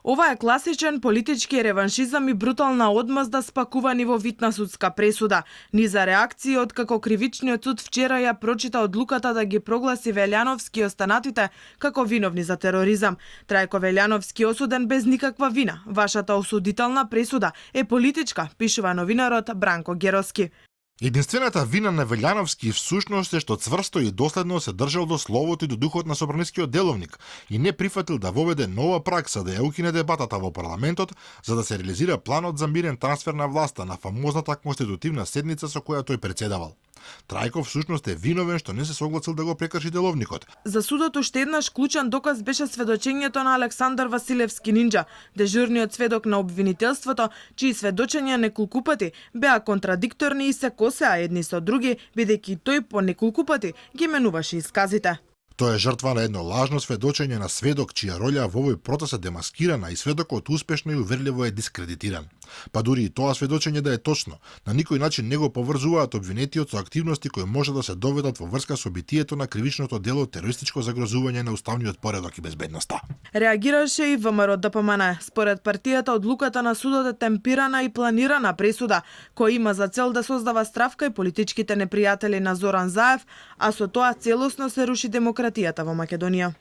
Ова е класичен политички реваншизам и брутална одмазда спакувани во вид на судска пресуда. Низа реакции откако кривичниот суд вчера ја прочита одлуката да ги прогласи Велјановски и останатите како виновни за тероризам. Трајко Велјановски осуден без никаква вина. Вашата осудителна пресуда е политичка, пишува новинарот Бранко Героски. Единствената вина на Велјановски всушност е што цврсто и доследно се држал до словото и до духот на Собранискиот деловник и не прифатил да воведе нова пракса да ја укине дебатата во парламентот за да се реализира планот за мирен трансфер на власта на фамозната конститутивна седница со која тој претседавал. Трајков всушност е виновен што не се согласил да го прекрши деловникот. За судот уште еднаш клучен доказ беше сведочењето на Александар Василевски Нинџа, дежурниот сведок на обвинителството, чии сведочења неколку пати беа контрадикторни и се косеа едни со други, бидејќи тој по неколку пати ги менуваше исказите. Тој е жртва на едно лажно сведочење на сведок чија роља во овој процес е демаскирана и сведокот успешно и уверливо е дискредитиран. Па дури и тоа сведочење да е точно, на никој начин не го поврзуваат обвинетиот со активности кои може да се доведат во врска со битието на кривичното дело терористичко загрозување на уставниот поредок и безбедноста. Реагираше и ВМРО ДПМН. Според партијата, одлуката на судот е темпирана и планирана пресуда, која има за цел да создава стравка и политичките непријатели на Зоран Заев, а со тоа целосно се руши демократијата во Македонија.